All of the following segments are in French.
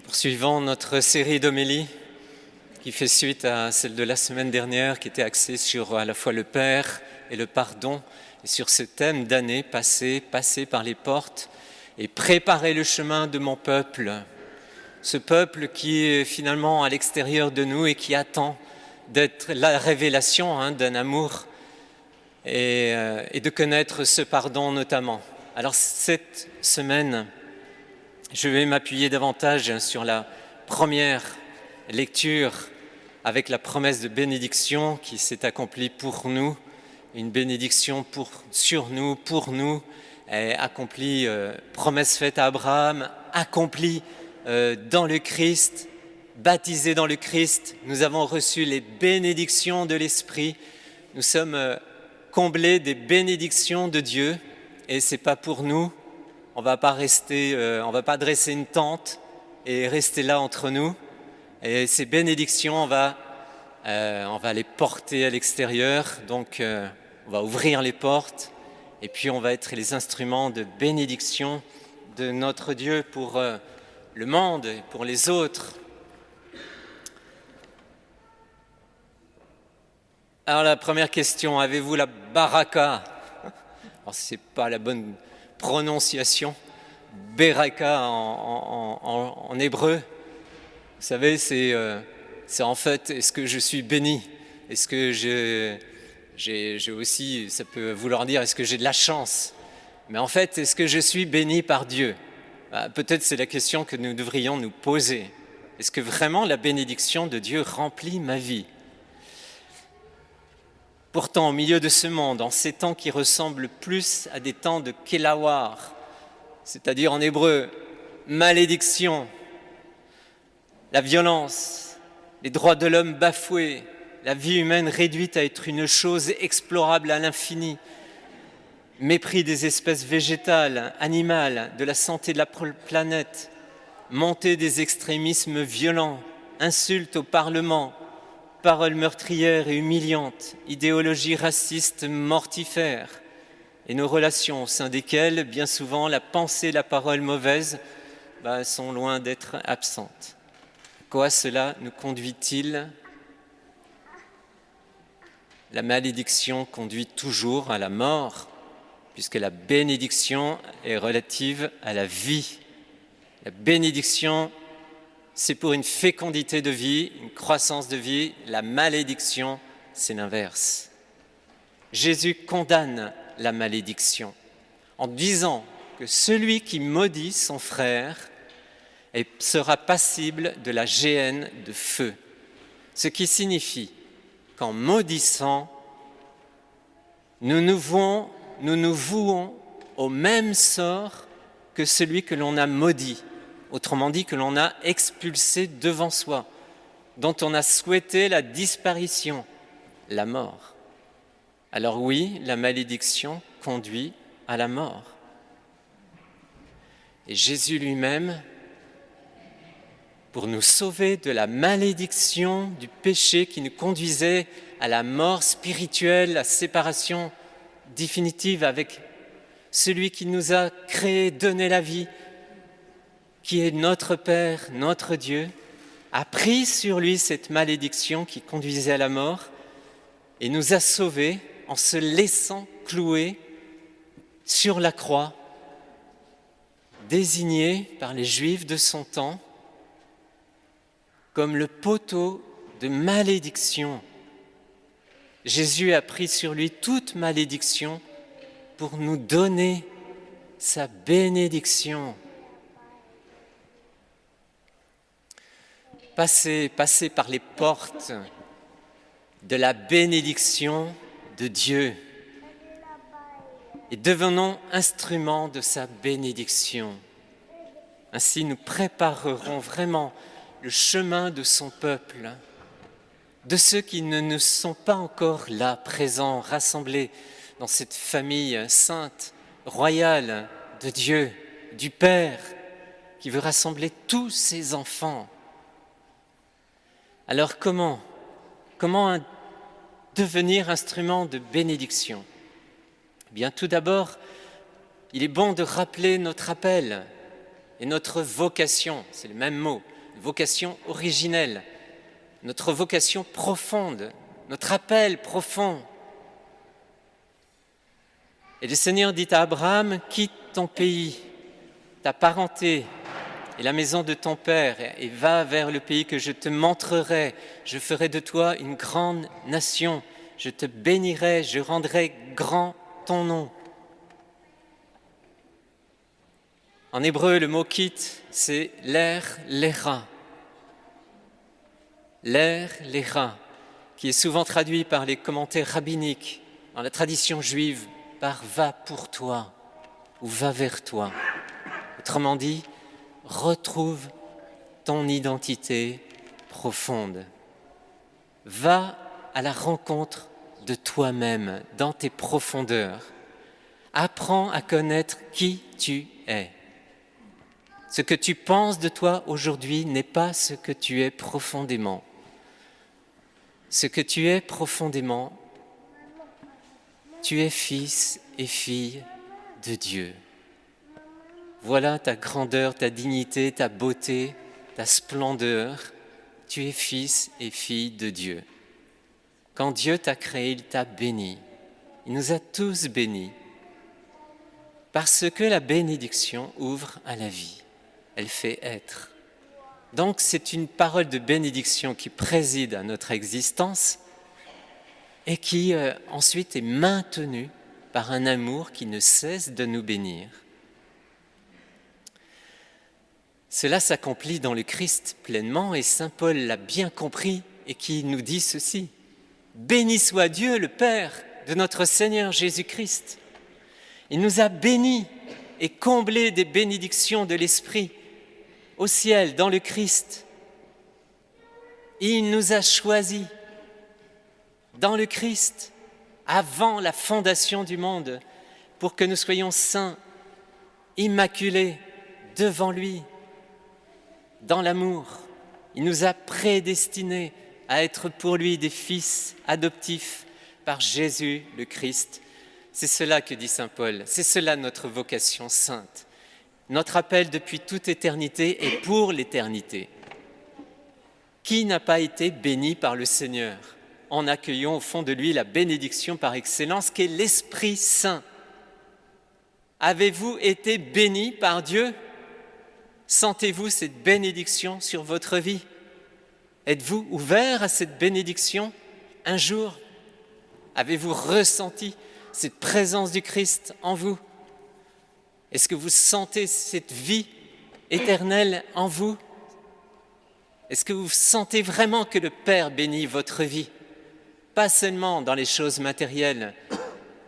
Poursuivons notre série d'homélies qui fait suite à celle de la semaine dernière qui était axée sur à la fois le Père et le pardon et sur ce thème d'année passer par les portes et préparer le chemin de mon peuple. Ce peuple qui est finalement à l'extérieur de nous et qui attend d'être la révélation d'un amour et de connaître ce pardon notamment. Alors cette semaine, je vais m'appuyer davantage sur la première lecture avec la promesse de bénédiction qui s'est accomplie pour nous, une bénédiction sur nous, pour nous, accomplie, promesse faite à Abraham, accomplie dans le Christ, baptisé dans le Christ. Nous avons reçu les bénédictions de l'Esprit, nous sommes comblés des bénédictions de Dieu et ce n'est pas pour nous. On ne va pas dresser une tente et rester là entre nous. Et ces bénédictions, on va les porter à l'extérieur. Donc, on va ouvrir les portes et puis on va être les instruments de bénédiction de notre Dieu pour le monde et pour les autres. Alors, la première question, avez-vous la baraka ? Alors, ce n'est pas la bonne prononciation, Beraka en hébreu. Vous savez, c'est en fait, est-ce que je suis béni ? Est-ce que j'ai aussi, ça peut vouloir dire, est-ce que j'ai de la chance ? Mais en fait, est-ce que je suis béni par Dieu ? Peut-être c'est la question que nous devrions nous poser. Est-ce que vraiment la bénédiction de Dieu remplit ma vie ? Pourtant, au milieu de ce monde, en ces temps qui ressemblent plus à des temps de Kelawar, c'est-à-dire en hébreu, malédiction, la violence, les droits de l'homme bafoués, la vie humaine réduite à être une chose explorable à l'infini, mépris des espèces végétales, animales, de la santé de la planète, montée des extrémismes violents, insultes au Parlement, paroles meurtrières et humiliantes, idéologies racistes mortifères, et nos relations au sein desquelles, bien souvent, la pensée et la parole mauvaise sont loin d'être absentes. À quoi cela nous conduit-il ? La malédiction conduit toujours à la mort, puisque la bénédiction est relative à la vie. La bénédiction, c'est pour une fécondité de vie, une croissance de vie. La malédiction, c'est l'inverse. Jésus condamne la malédiction en disant que celui qui maudit son frère sera passible de la géhenne de feu. Ce qui signifie qu'en maudissant, nous nous vouons au même sort que celui que l'on a maudit. Autrement dit, que l'on a expulsé devant soi, dont on a souhaité la disparition, la mort. Alors oui, la malédiction conduit à la mort. Et Jésus lui-même, pour nous sauver de la malédiction du péché qui nous conduisait à la mort spirituelle, la séparation définitive avec celui qui nous a créés, donné la vie, qui est notre Père, notre Dieu, a pris sur lui cette malédiction qui conduisait à la mort et nous a sauvés en se laissant clouer sur la croix, désigné par les Juifs de son temps comme le poteau de malédiction. Jésus a pris sur lui toute malédiction pour nous donner sa bénédiction. Passez par les portes de la bénédiction de Dieu et devenons instruments de sa bénédiction. Ainsi, nous préparerons vraiment le chemin de son peuple, de ceux qui ne sont pas encore là, présents, rassemblés dans cette famille sainte, royale de Dieu, du Père, qui veut rassembler tous ses enfants. Alors comment devenir instrument de bénédiction ? Bien, tout d'abord, il est bon de rappeler notre appel et notre vocation, c'est le même mot, vocation originelle, notre vocation profonde, notre appel profond. Et le Seigneur dit à Abraham, quitte ton pays, ta parenté et la maison de ton père et va vers le pays que je te montrerai. Je ferai de toi une grande nation, je te bénirai, je rendrai grand ton nom. En hébreu, le mot quitte, c'est ler lera. Ler lera, qui est souvent traduit par les commentaires rabbiniques dans la tradition juive par va pour toi ou va vers toi. Autrement dit, retrouve ton identité profonde. Va à la rencontre de toi-même dans tes profondeurs. Apprends à connaître qui tu es. Ce que tu penses de toi aujourd'hui n'est pas ce que tu es profondément. Ce que tu es profondément, tu es fils et fille de Dieu. Voilà ta grandeur, ta dignité, ta beauté, ta splendeur. Tu es fils et fille de Dieu. Quand Dieu t'a créé, il t'a béni. Il nous a tous bénis. Parce que la bénédiction ouvre à la vie. Elle fait être. Donc c'est une parole de bénédiction qui préside à notre existence et qui ensuite est maintenue par un amour qui ne cesse de nous bénir. Cela s'accomplit dans le Christ pleinement et saint Paul l'a bien compris et qui nous dit ceci. Béni soit Dieu, le Père de notre Seigneur Jésus-Christ. Il nous a bénis et comblés des bénédictions de l'Esprit au ciel, dans le Christ. Il nous a choisis dans le Christ avant la fondation du monde pour que nous soyons saints, immaculés devant lui, dans l'amour. Il nous a prédestinés à être pour lui des fils adoptifs par Jésus le Christ. C'est cela que dit saint Paul, c'est cela notre vocation sainte. Notre appel depuis toute éternité est pour l'éternité. Qui n'a pas été béni par le Seigneur en accueillant au fond de lui la bénédiction par excellence qu'est l'Esprit Saint? Avez-vous été bénis par Dieu? Sentez-vous cette bénédiction sur votre vie? Êtes-vous ouvert à cette bénédiction un jour? Avez-vous ressenti cette présence du Christ en vous? Est-ce que vous sentez cette vie éternelle en vous? Est-ce que vous sentez vraiment que le Père bénit votre vie? Pas seulement dans les choses matérielles,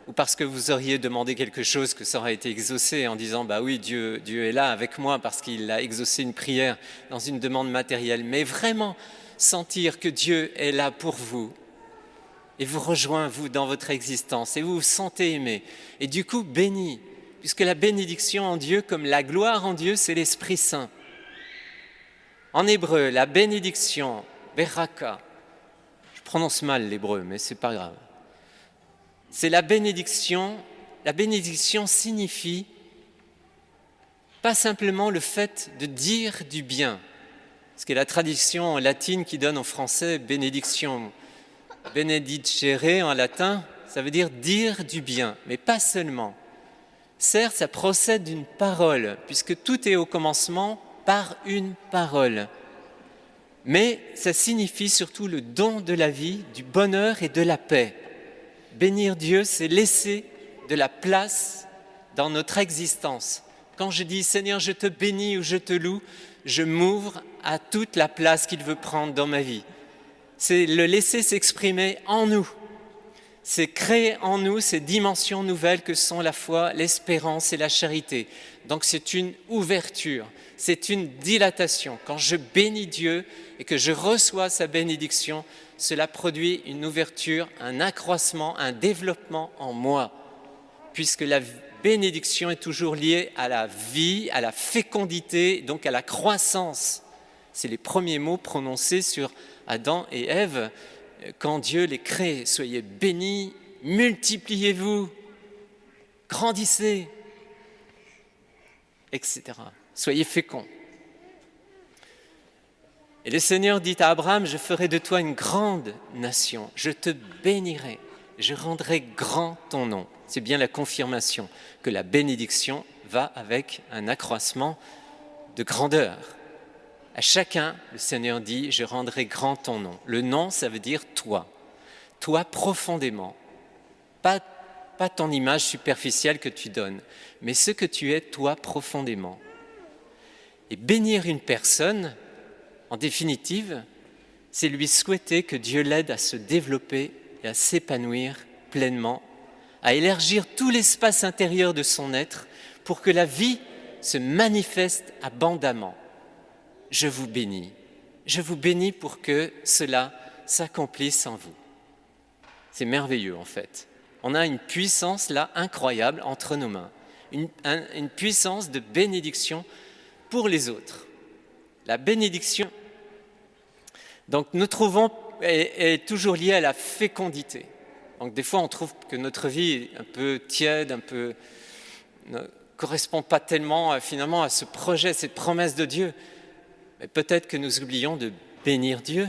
ou parce que vous auriez demandé quelque chose que ça aurait été exaucé en disant « bah oui, Dieu est là avec moi parce qu'il a exaucé une prière dans une demande matérielle », mais vraiment sentir que Dieu est là pour vous et vous rejoint, vous, dans votre existence et vous vous sentez aimé et du coup béni, puisque la bénédiction en Dieu, comme la gloire en Dieu, c'est l'Esprit Saint. En hébreu, la bénédiction, beraka, je prononce mal l'hébreu, mais c'est pas grave. C'est la bénédiction signifie pas simplement le fait de dire du bien, ce qui est la tradition latine qui donne en français bénédiction. Benedicere en latin, ça veut dire dire du bien, mais pas seulement. Certes, ça procède d'une parole, puisque tout est au commencement par une parole. Mais ça signifie surtout le don de la vie, du bonheur et de la paix. Bénir Dieu, c'est laisser de la place dans notre existence. Quand je dis « Seigneur, je te bénis » ou « je te loue », je m'ouvre à toute la place qu'il veut prendre dans ma vie. C'est le laisser s'exprimer en nous. C'est créer en nous ces dimensions nouvelles que sont la foi, l'espérance et la charité. Donc c'est une ouverture, c'est une dilatation. Quand je bénis Dieu et que je reçois sa bénédiction, cela produit une ouverture, un accroissement, un développement en moi. Puisque la bénédiction est toujours liée à la vie, à la fécondité, donc à la croissance. C'est les premiers mots prononcés sur Adam et Ève quand Dieu les crée. Soyez bénis, multipliez-vous, grandissez, etc. Soyez féconds. Et le Seigneur dit à Abraham, je ferai de toi une grande nation, je te bénirai, je rendrai grand ton nom. C'est bien la confirmation que la bénédiction va avec un accroissement de grandeur. À chacun, le Seigneur dit, je rendrai grand ton nom. Le nom, ça veut dire toi profondément. Pas ton image superficielle que tu donnes, mais ce que tu es toi profondément. Et bénir une personne, en définitive, c'est lui souhaiter que Dieu l'aide à se développer et à s'épanouir pleinement, à élargir tout l'espace intérieur de son être pour que la vie se manifeste abondamment. Je vous bénis pour que cela s'accomplisse en vous. C'est merveilleux en fait. On a une puissance là incroyable entre nos mains, une puissance de bénédiction pour les autres. La bénédiction, donc nous trouvons, est toujours liée à la fécondité. Donc des fois on trouve que notre vie est un peu tiède, ne correspond pas tellement finalement à ce projet, cette promesse de Dieu. Mais peut-être que nous oublions de bénir Dieu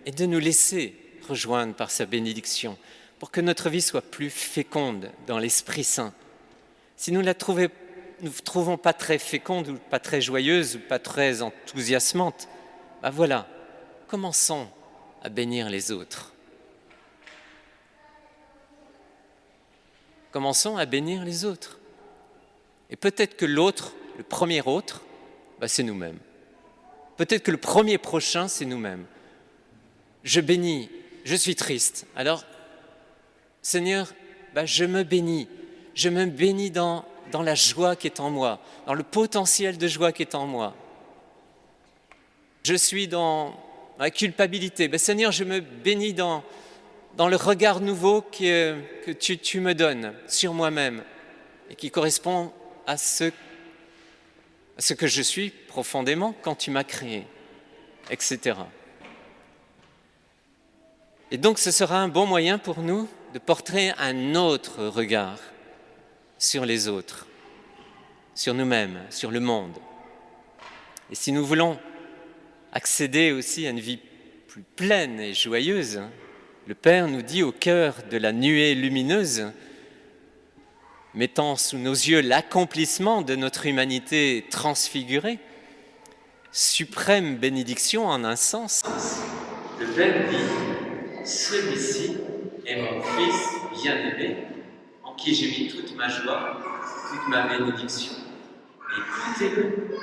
et de nous laisser rejoindre par sa bénédiction pour que notre vie soit plus féconde dans l'Esprit Saint. Si nous ne trouvons pas très féconde ou pas très joyeuse ou pas très enthousiasmante, voilà, commençons à bénir les autres. Commençons à bénir les autres. Et peut-être que l'autre, le premier autre, c'est nous-mêmes. Peut-être que le premier prochain, c'est nous-mêmes. Je bénis, je suis triste. Alors, Seigneur, je me bénis dans la joie qui est en moi, dans le potentiel de joie qui est en moi. Je suis dans la culpabilité. Seigneur, je me bénis dans le regard nouveau que tu me donnes sur moi-même et qui correspond à ce que je suis profondément quand tu m'as créé, etc. Et donc ce sera un bon moyen pour nous de porter un autre regard sur les autres, sur nous-mêmes, sur le monde. Et si nous voulons accéder aussi à une vie plus pleine et joyeuse, le Père nous dit au cœur de la nuée lumineuse, mettant sous nos yeux l'accomplissement de notre humanité transfigurée, suprême bénédiction en un sens. Le Père dit, celui-ci est mon Fils bien-aimé, en qui j'ai mis toute ma joie, toute ma bénédiction. Écoutez-le.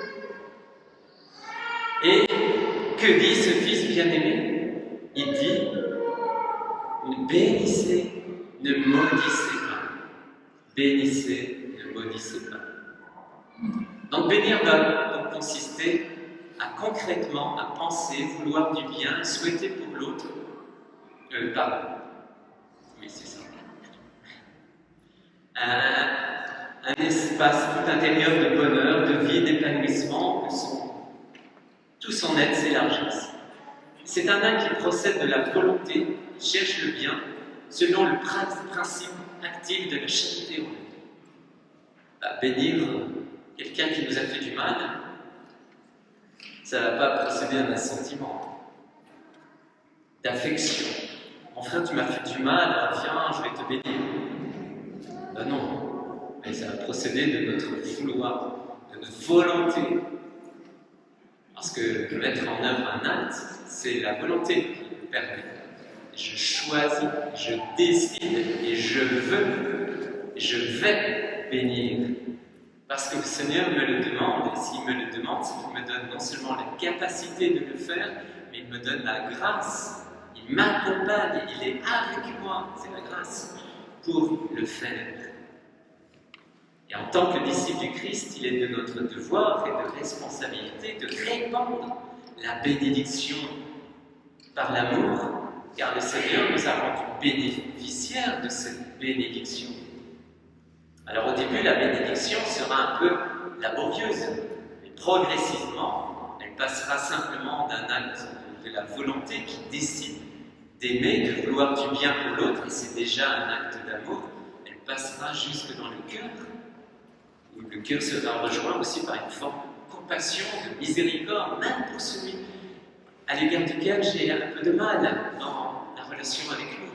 Et que dit ce Fils bien-aimé? Il dit, ne bénissez, ne maudissez pas. Bénissez, ne maudissez pas. Donc bénir va donc consister à concrètement, à penser, vouloir du bien, souhaiter pour l'autre. Pardon. Oui, c'est ça. Un espace tout intérieur de bonheur, de vie, d'épanouissement, tout son être s'élargisse. C'est un acte qui procède de la volonté, qui cherche le bien, selon le principe actif de la charité. Bénir quelqu'un qui nous a fait du mal, ça ne va pas procéder d'un sentiment d'affection. Mon frère, tu m'as fait du mal, viens, je vais te bénir. Non, mais ça va procéder de notre vouloir, de notre volonté. Parce que mettre en œuvre un acte, c'est la volonté qui nous permet. Je choisis, je décide et je vais bénir. Parce que le Seigneur me le demande, et s'il me le demande, c'est qu'il me donne non seulement la capacité de le faire, mais il me donne la grâce. Il m'accompagne, il est avec moi, c'est la grâce, pour le faire. Et en tant que disciple du Christ, il est de notre devoir et de responsabilité de répandre la bénédiction par l'amour, car le Seigneur nous a rendus bénéficiaires de cette bénédiction. Alors au début, la bénédiction sera un peu laborieuse, mais progressivement, elle passera simplement d'un acte de la volonté qui décide d'aimer, de vouloir du bien pour l'autre, et c'est déjà un acte d'amour, elle passera jusque dans le cœur, où le cœur sera rejoint aussi par une forme de compassion, de miséricorde, même pour celui à l'égard duquel j'ai un peu de mal dans la relation avec lui.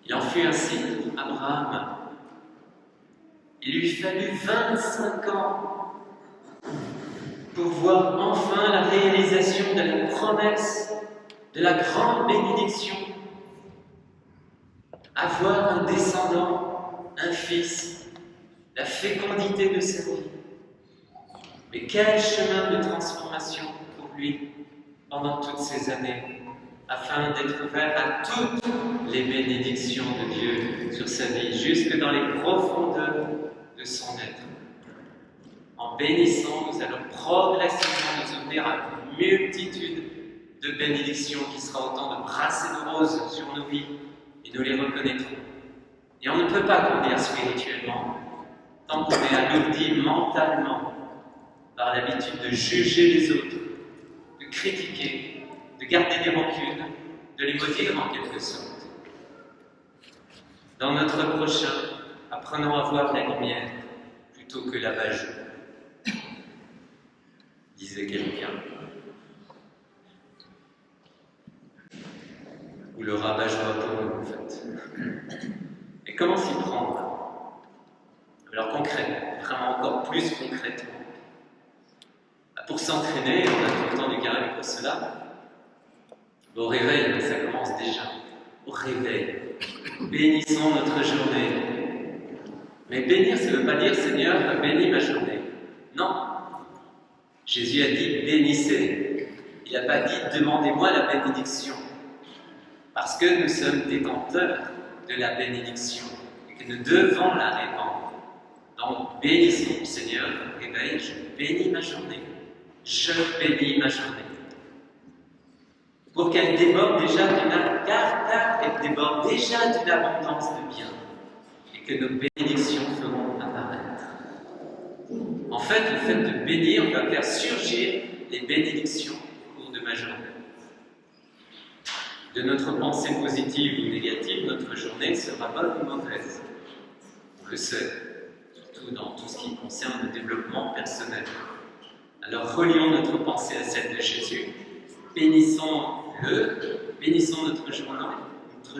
Il en fut ainsi pour Abraham. Il lui fallut 25 ans pour voir enfin la réalisation de la promesse, de la grande bénédiction, avoir un descendant, un fils, la fécondité de sa vie. Mais quel chemin de transformation pour lui pendant toutes ces années, afin d'être ouvert à toutes les bénédictions de Dieu sur sa vie, jusque dans les profondeurs de son être. En bénissant, nous allons progressivement nous ouvrir à une multitude de bénédictions qui sera autant de brassées de roses sur nos vies, et nous les reconnaîtrons. Et on ne peut pas grandir spirituellement tant qu'on est alourdi mentalement par l'habitude de juger les autres, de critiquer, de garder des rancunes, de les maudire en quelque sorte. Dans notre prochain, apprenons à voir la lumière plutôt que la bajou, disait quelqu'un. Ou le rabat-joie pour nous, en fait. Et comment s'y prendre? Alors concrètement, vraiment encore plus concrètement. Pour s'entraîner, on a tout le temps du carré pour cela. Au réveil, ça commence déjà. Au réveil. Bénissons notre journée. Mais bénir, ça ne veut pas dire Seigneur, bénis ma journée. Non. Jésus a dit bénissez. Il n'a pas dit demandez-moi la bénédiction. Parce que nous sommes détenteurs de la bénédiction et que nous devons la répandre. Donc bénissons Seigneur, réveil, je bénis ma journée. Je bénis ma journée. Pour qu'elle déborde déjà car elle déborde déjà d'une abondance de bien et que nos bénédictions feront apparaître. En fait, le fait de bénir va faire surgir les bénédictions au cours de ma journée. De notre pensée positive ou négative, notre journée sera bonne ou mauvaise. On le sait, surtout dans tout ce qui concerne le développement personnel. Alors relions notre pensée à celle de Jésus, bénissons-le, bénissons notre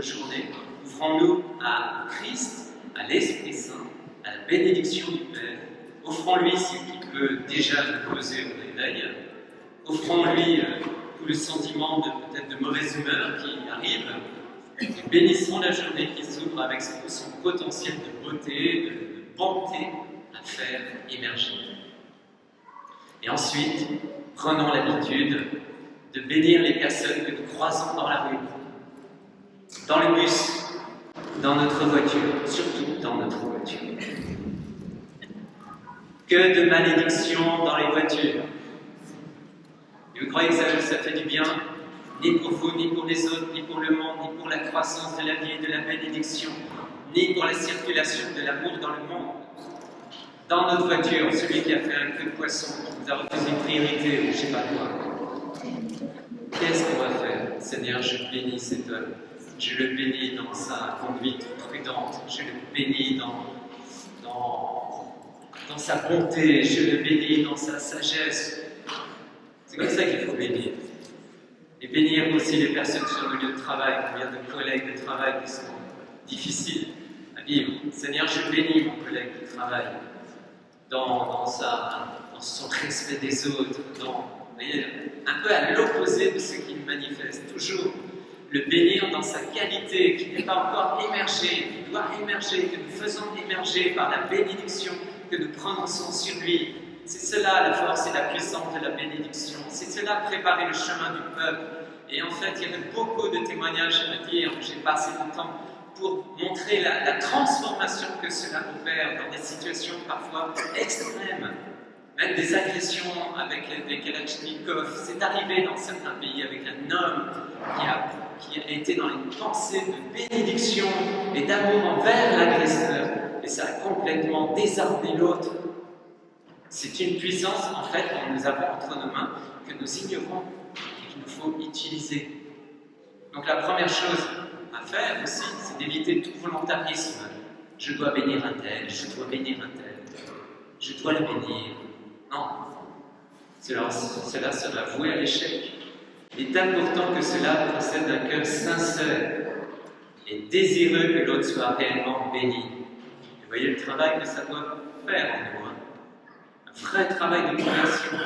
journée, ouvrons-nous à Christ, à l'Esprit Saint, à la bénédiction du Père, offrons-lui ce qui peut déjà nous causer au réveil, offrons-lui tout le sentiment peut-être de mauvaise humeur qui arrive, et bénissons la journée qui s'ouvre avec son potentiel de beauté, de bonté à faire émerger. Et ensuite, prenons l'habitude de bénir les personnes que nous croisons dans la rue, dans le bus, dans notre voiture, surtout dans notre voiture. Que de malédictions dans les voitures. Et vous croyez que ça fait du bien? Ni pour vous, ni pour les autres, ni pour le monde, ni pour la croissance de la vie et de la bénédiction, ni pour la circulation de l'amour dans le monde. Dans notre voiture, celui qui a fait un queue de poisson, qui nous a refusé une priorité, ou je ne sais pas quoi. Qu'est-ce qu'on va faire? Seigneur, je bénis cet homme. Je le bénis dans sa conduite prudente. Je le bénis dans sa bonté. Je le bénis dans sa sagesse. C'est comme ça qu'il faut bénir. Et bénir aussi les personnes sur le lieu de travail, combien de collègues de travail qui sont difficiles à vivre. Seigneur, je bénis mon collègue de travail dans son respect des autres, un peu à l'opposé de ce qu'il manifeste. Toujours le bénir dans sa qualité qui n'est pas encore émergée, qui doit émerger, que nous faisons émerger par la bénédiction que nous prononçons sur lui. C'est cela la force et la puissance de la bénédiction. C'est cela préparer le chemin du peuple. Et en fait, il y avait beaucoup de témoignages à dire. J'ai passé du temps pour montrer la transformation que cela opère dans des situations parfois extrêmes. Même des agressions avec des Kalachnikov. C'est arrivé dans certains pays avec un homme qui a été dans une pensée de bénédiction et d'amour envers l'agresseur. Et ça a complètement désarmé l'autre. C'est une puissance, en fait, que nous avons entre nos mains, que nous ignorons et qu'il nous faut utiliser. Donc la première chose à faire aussi, c'est d'éviter tout volontarisme. Je dois bénir un tel, je dois bénir un tel, je dois le bénir. Non, cela sera voué à l'échec. Il est important que cela procède d'un cœur sincère et désireux que l'autre soit réellement béni. Vous voyez le travail que ça doit faire en nous, hein? Un vrai travail de conversion.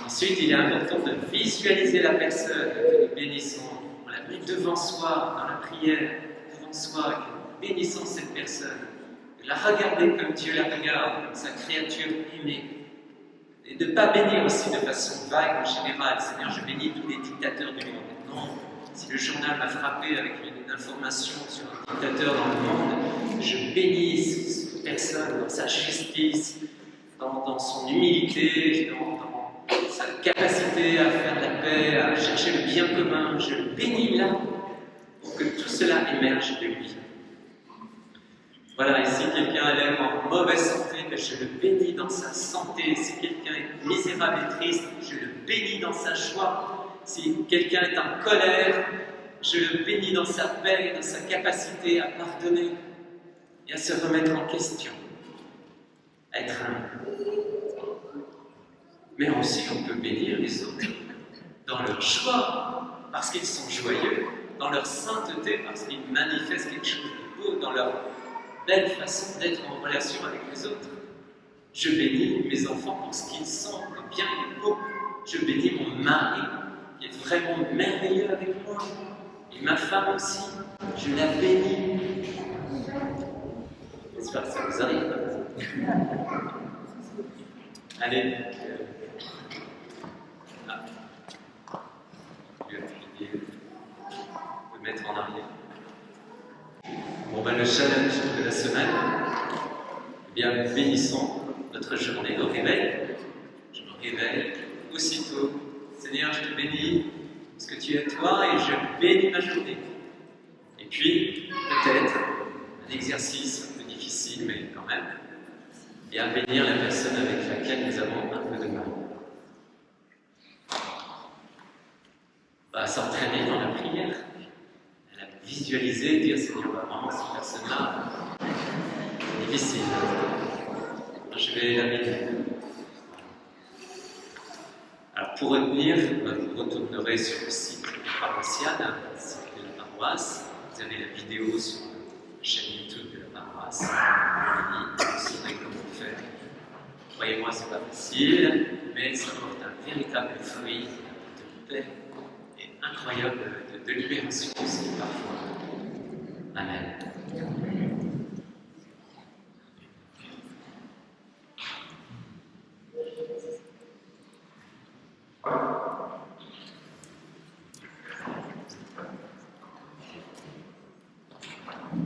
Ensuite, il est important de visualiser la personne que nous bénissons. On la met devant soi, dans la prière, devant soi, que nous bénissons cette personne. De la regarder comme Dieu la regarde, comme sa créature aimée. Et de ne pas bénir aussi de façon vague en général. Seigneur, je bénis tous les dictateurs du monde. Non, si le journal m'a frappé avec une information sur un dictateur dans le monde, je bénis cette personne dans sa justice, dans son humilité, dans sa capacité à faire la paix, à chercher le bien commun. Je le bénis là pour que tout cela émerge de lui. Voilà, et si quelqu'un a l'air en mauvaise santé, je le bénis dans sa santé. Si quelqu'un est misérable et triste, je le bénis dans sa joie. Si quelqu'un est en colère, je le bénis dans sa paix, dans sa capacité à pardonner et à se remettre en question, à être humble. Mais aussi, on peut bénir les autres dans leur joie, parce qu'ils sont joyeux, dans leur sainteté, parce qu'ils manifestent quelque chose de beau, dans leur belle façon d'être en relation avec les autres. Je bénis mes enfants pour ce qu'ils sont, le bien et le beau. Je bénis mon mari, qui est vraiment merveilleux avec moi. Et ma femme aussi, je la bénis. J'espère que ça vous arrive. Allez. Je vais essayer de mettre en arrière. Bon, ben, le challenge de la semaine, eh bien, bénissons notre journée au réveil. Je me réveille aussitôt. Seigneur, je te bénis parce que tu es toi et je bénis ma journée. Et puis, peut-être, un exercice un peu difficile, mais quand même, bien bénir la personne avec laquelle nous avons un peu de mal. On va s'entraîner dans la prière. Visualiser, dire Seigneur, vraiment, cette personne-là, c'est difficile. Je vais la bénir. Alors, pour retenir, vous retournerez sur le site paroissial, le site de la paroisse. Vous avez la vidéo sur la chaîne YouTube de la paroisse. Vous saurez comment faire. Croyez-moi, c'est pas facile, mais ça porte un véritable fruit de paix et incroyable de libération aussi parfois. Amen.